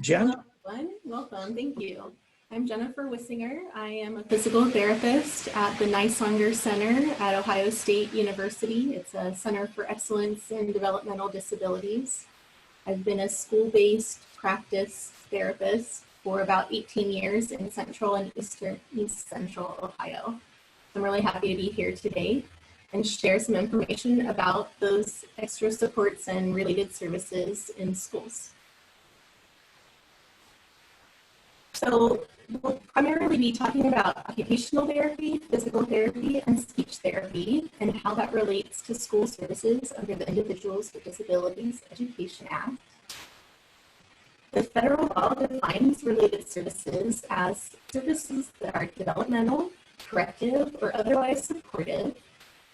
Jen? Hello, everyone. Welcome. Thank you. I'm Jennifer Wissinger. I am a physical therapist at the Niswanger Center at Ohio State University. It's a Center for Excellence in Developmental Disabilities. I've been a school-based practice therapist for about 18 years in Central and East Central Ohio. I'm really happy to be here today and share some information about those extra supports and related services in schools. So we'll primarily be talking about occupational therapy, physical therapy, and speech therapy, and how that relates to school services under the Individuals with Disabilities Education Act. The federal law defines related services as services that are developmental, corrective, or otherwise supportive,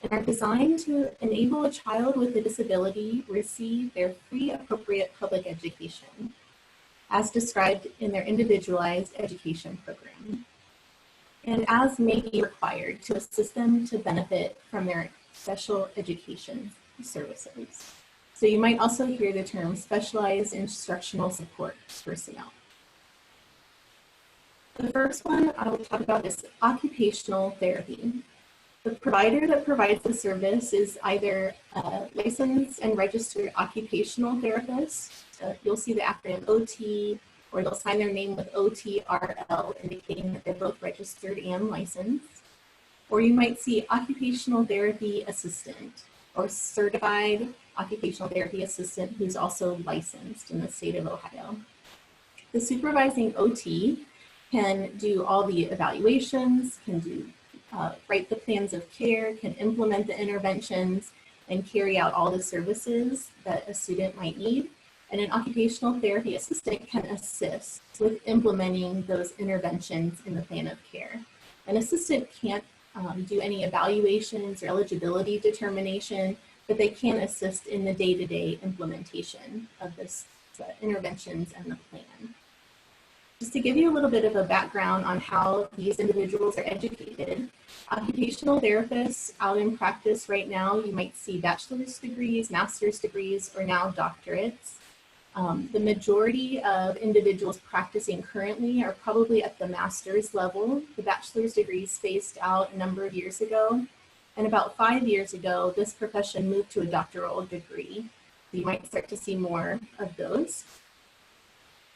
and are designed to enable a child with a disability receive their free appropriate public education, as described in their individualized education program, and as may be required to assist them to benefit from their special education services. So you might also hear the term specialized instructional support personnel. The first one I will talk about is occupational therapy. The provider that provides the service is either a licensed and registered occupational therapist. You'll see the acronym OT, or they'll sign their name with OTRL, indicating that they're both registered and licensed. Or you might see occupational therapy assistant, or certified occupational therapy assistant who's also licensed in the state of Ohio. The supervising OT can do all the evaluations, can do write the plans of care, can implement the interventions, and carry out all the services that a student might need. And an occupational therapy assistant can assist with implementing those interventions in the plan of care. An assistant can't do any evaluations or eligibility determination, but they can assist in the day-to-day implementation of this interventions and the plan. Just to give you a little bit of a background on how these individuals are educated, occupational therapists out in practice right now, you might see bachelor's degrees, master's degrees, or now doctorates. The majority of individuals practicing currently are probably at the master's level. The bachelor's degrees phased out a number of years ago. And about 5 years ago, this profession moved to a doctoral degree. So you might start to see more of those.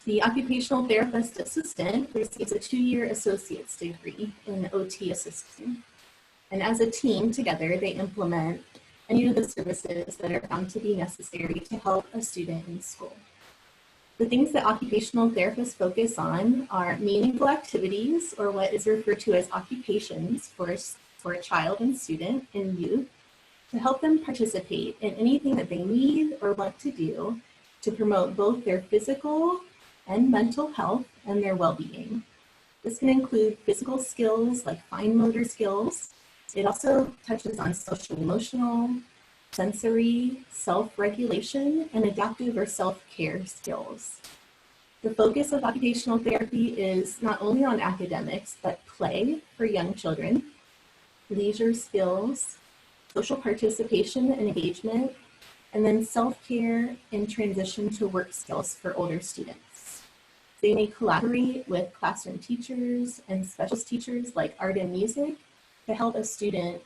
The occupational therapist assistant receives a 2-year associate's degree in OT assisting. And as a team together, they implement any of the services that are found to be necessary to help a student in school. The things that occupational therapists focus on are meaningful activities, or what is referred to as occupations for a child and student and youth, to help them participate in anything that they need or want to do to promote both their physical and mental health and their well-being. This can include physical skills like fine motor skills. It also touches on social emotional, sensory, self-regulation, and adaptive or self-care skills. The focus of occupational therapy is not only on academics, but play for young children, leisure skills, social participation and engagement, and then self-care and transition to work skills for older students. They may collaborate with classroom teachers and specialist teachers like art and music to help a student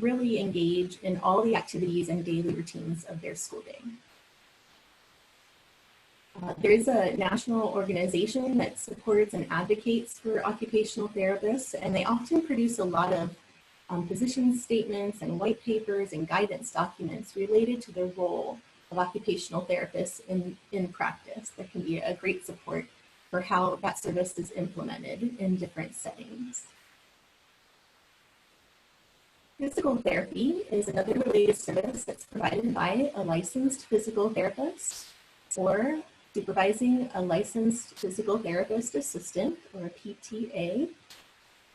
really engage in all the activities and daily routines of their school day. There is a national organization that supports and advocates for occupational therapists, and they often produce a lot of position statements and white papers and guidance documents related to the role of occupational therapists in practice. That can be a great support for how that service is implemented in different settings. Physical therapy is another related service that's provided by a licensed physical therapist or supervising a licensed physical therapist assistant, or a PTA.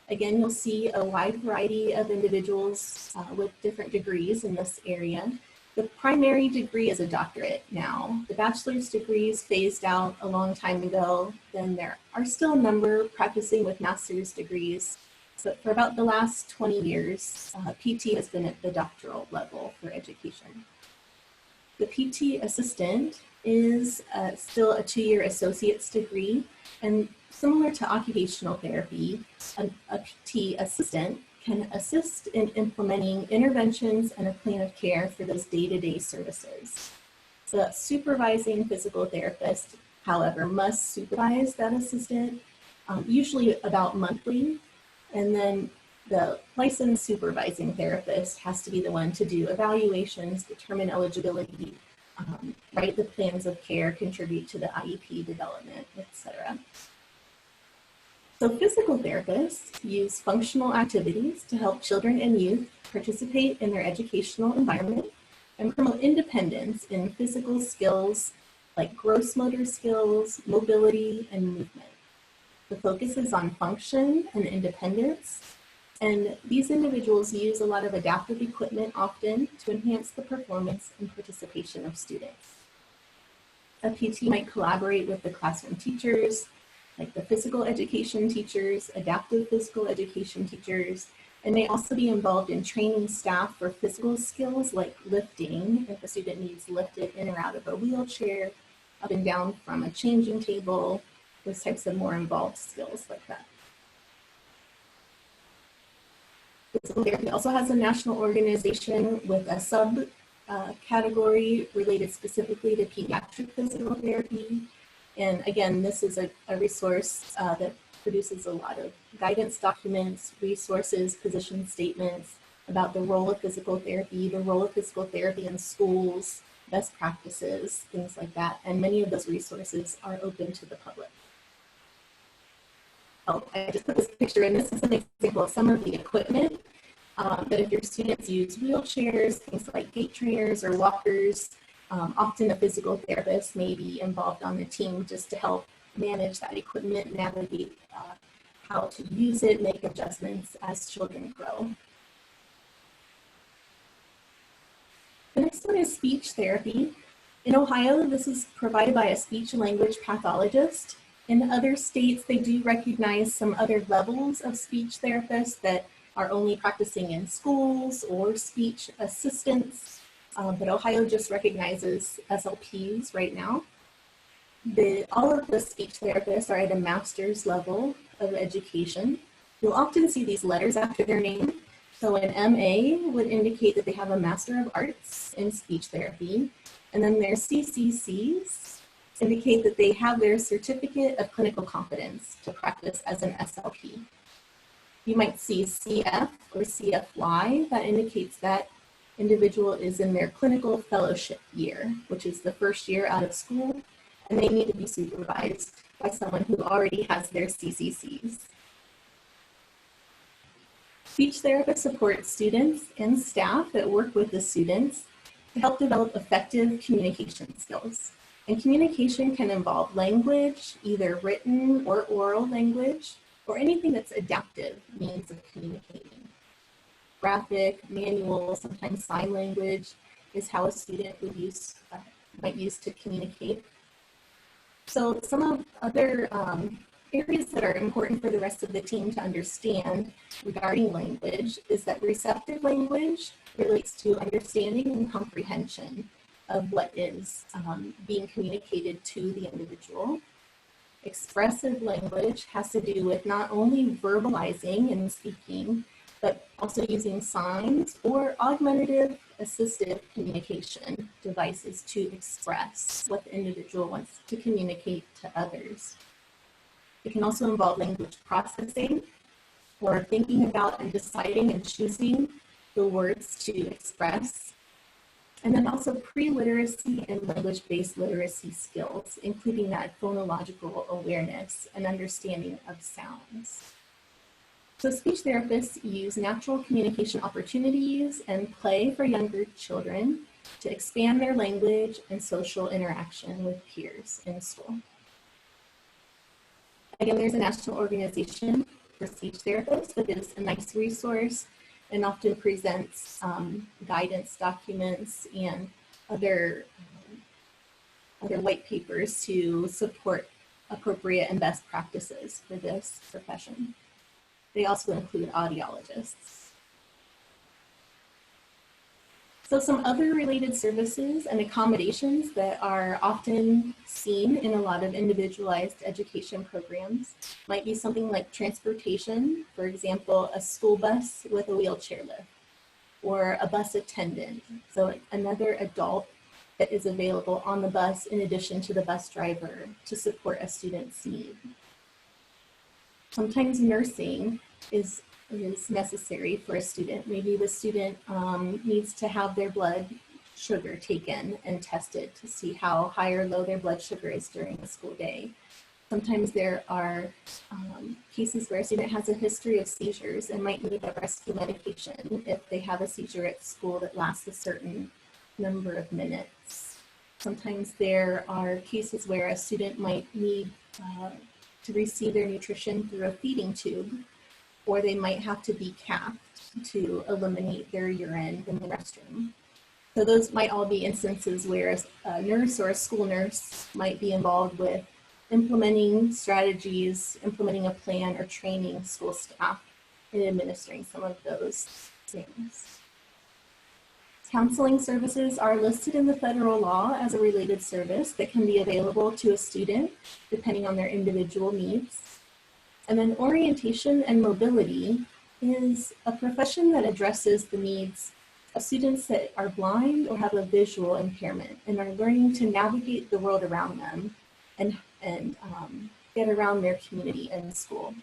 Again, you'll see a wide variety of individuals with different degrees in this area. The primary degree is a doctorate now. The bachelor's degrees phased out a long time ago. Then there are still a number practicing with master's degrees. So for about the last 20 years, PT has been at the doctoral level for education. The PT assistant is still a 2-year associate's degree, and similar to occupational therapy, a PT assistant can assist in implementing interventions and a plan of care for those day-to-day services. The supervising physical therapist, however, must supervise that assistant, usually about monthly, and then the licensed supervising therapist has to be the one to do evaluations, determine eligibility, write the plans of care, contribute to the IEP development, etc. So physical therapists use functional activities to help children and youth participate in their educational environment and promote independence in physical skills like gross motor skills, mobility, and movement. The focus is on function and independence, and these individuals use a lot of adaptive equipment often to enhance the performance and participation of students. A PT might collaborate with the classroom teachers, like the physical education teachers, adaptive physical education teachers, and may also be involved in training staff for physical skills like lifting, if a student needs lifted in or out of a wheelchair, up and down from a changing table, those types of more involved skills like that. Physical therapy also has a national organization with a sub-category related specifically to pediatric physical therapy. And again, this is a resource that produces a lot of guidance documents, resources, position statements about the role of physical therapy, the role of physical therapy in schools, best practices, things like that. And many of those resources are open to the public. Oh, I just put this picture in. This is an example of some of the equipment that if your students use wheelchairs, things like gait trainers or walkers, often a physical therapist may be involved on the team just to help manage that equipment, navigate how to use it, make adjustments as children grow. The next one is speech therapy. In Ohio, this is provided by a speech and language pathologist. In other states, they do recognize some other levels of speech therapists that are only practicing in schools or speech assistants, but Ohio just recognizes SLPs right now. All of the speech therapists are at a master's level of education. You'll often see these letters after their name. So an MA would indicate that they have a Master of Arts in Speech Therapy, and then their CCCs indicate that they have their Certificate of Clinical Competence to practice as an SLP. You might see CF or CFY, that indicates that individual is in their clinical fellowship year, which is the first year out of school, and they need to be supervised by someone who already has their CCCs. Speech therapists support students and staff that work with the students to help develop effective communication skills. And communication can involve language, either written or oral language, or anything that's adaptive means of communicating. Graphic, manual, sometimes sign language is how a student would might use to communicate. So some of other areas that are important for the rest of the team to understand regarding language is that receptive language relates to understanding and comprehension of what is being communicated to the individual. Expressive language has to do with not only verbalizing and speaking, but also using signs or augmentative assistive communication devices to express what the individual wants to communicate to others. It can also involve language processing or thinking about and deciding and choosing the words to express. And then also pre-literacy and language-based literacy skills, including that phonological awareness and understanding of sounds. So speech therapists use natural communication opportunities and play for younger children to expand their language and social interaction with peers in school. Again, there's a national organization for speech therapists that is a nice resource and often presents guidance documents and other white papers to support appropriate and best practices for this profession. They also include audiologists. So some other related services and accommodations that are often seen in a lot of individualized education programs might be something like transportation, for example, a school bus with a wheelchair lift, or a bus attendant, so another adult that is available on the bus in addition to the bus driver to support a student's need. Sometimes nursing is necessary for a student. Maybe the student needs to have their blood sugar taken and tested to see how high or low their blood sugar is during the school day. Sometimes there are cases where a student has a history of seizures and might need a rescue medication if they have a seizure at school that lasts a certain number of minutes. Sometimes there are cases where a student might need to receive their nutrition through a feeding tube, or they might have to be capped to eliminate their urine in the restroom. So those might all be instances where a nurse or a school nurse might be involved with implementing strategies, implementing a plan, or training school staff in administering some of those things. Counseling services are listed in the federal law as a related service that can be available to a student depending on their individual needs. And then orientation and mobility is a profession that addresses the needs of students that are blind or have a visual impairment and are learning to navigate the world around them and get around their community and school.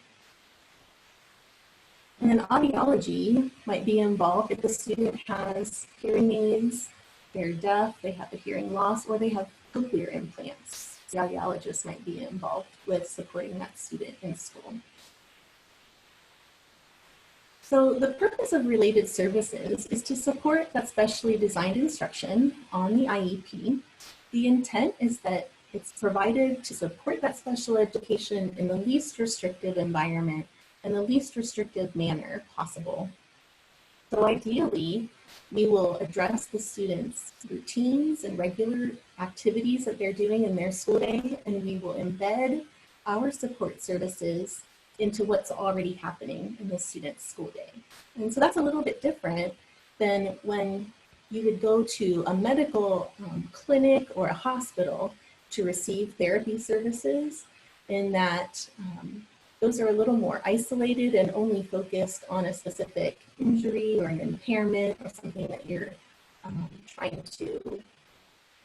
And then audiology might be involved if the student has hearing aids, they're deaf, they have a hearing loss, or they have cochlear implants. The audiologist might be involved with supporting that student in school. So the purpose of related services is to support that specially designed instruction on the IEP. The intent is that it's provided to support that special education in the least restrictive environment and the least restrictive manner possible. So ideally, we will address the students' routines and regular activities that they're doing in their school day, and we will embed our support services into what's already happening in the student's school day. And so that's a little bit different than when you would go to a medical clinic or a hospital to receive therapy services, in that those are a little more isolated and only focused on a specific injury or an impairment or something that you're trying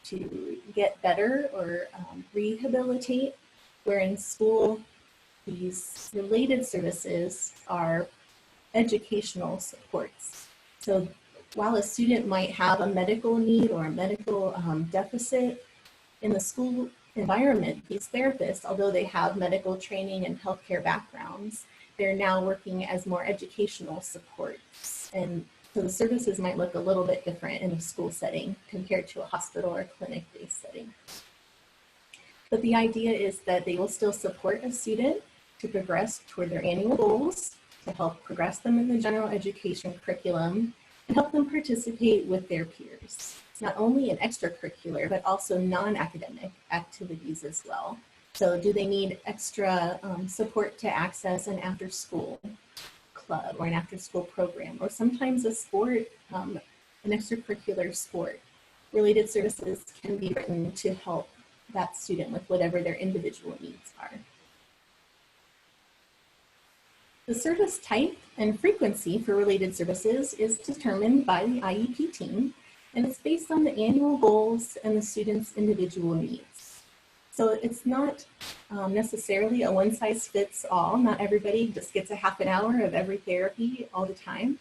to get better or rehabilitate, where in school, these related services are educational supports. So while a student might have a medical need or a medical deficit in the school environment, these therapists, although they have medical training and healthcare backgrounds, they're now working as more educational supports. And so the services might look a little bit different in a school setting compared to a hospital or clinic-based setting. But the idea is that they will still support a student to progress toward their annual goals, to help progress them in the general education curriculum, and help them participate with their peers, not only in extracurricular, but also non-academic activities as well. So do they need extra support to access an after-school club or an after-school program, or sometimes a sport, an extracurricular sport? Related services can be written to help that student with whatever their individual needs are. The service type and frequency for related services is determined by the IEP team, and it's based on the annual goals and the student's individual needs. So it's not necessarily a one-size-fits-all. Not everybody just gets a half an hour of every therapy all the time.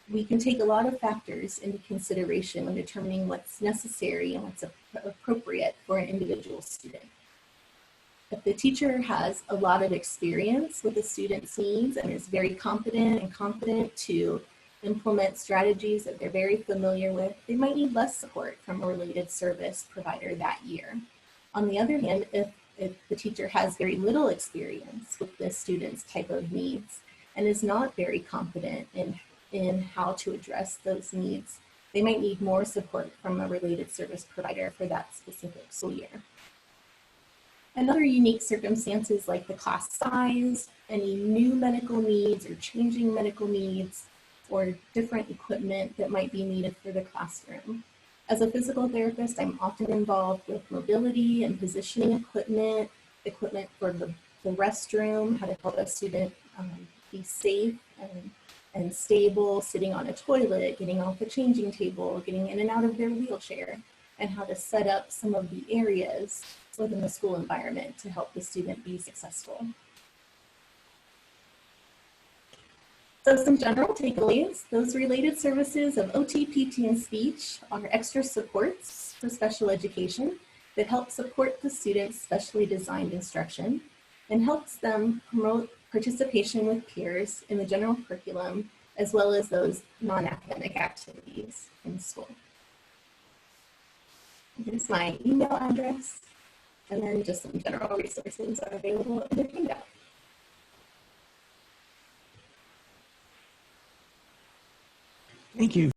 We can take a lot of factors into consideration when determining what's necessary and what's appropriate for an individual student. If the teacher has a lot of experience with the student's needs and is very competent and confident to implement strategies that they're very familiar with, they might need less support from a related service provider that year. On the other hand, if the teacher has very little experience with the student's type of needs and is not very confident in how to address those needs, they might need more support from a related service provider for that specific school year. Another unique circumstances like the class size, any new medical needs or changing medical needs, or different equipment that might be needed for the classroom. As a physical therapist, I'm often involved with mobility and positioning equipment, equipment for the restroom, how to help a student be safe and stable, sitting on a toilet, getting off a changing table, getting in and out of their wheelchair, and how to set up some of the areas within the school environment to help the student be successful. So some general takeaways, those related services of OT, PT, and speech are extra supports for special education that help support the student's specially designed instruction and helps them promote participation with peers in the general curriculum, as well as those non-academic activities in school. Here's my email address, and then just some general resources are available in the handout. Thank you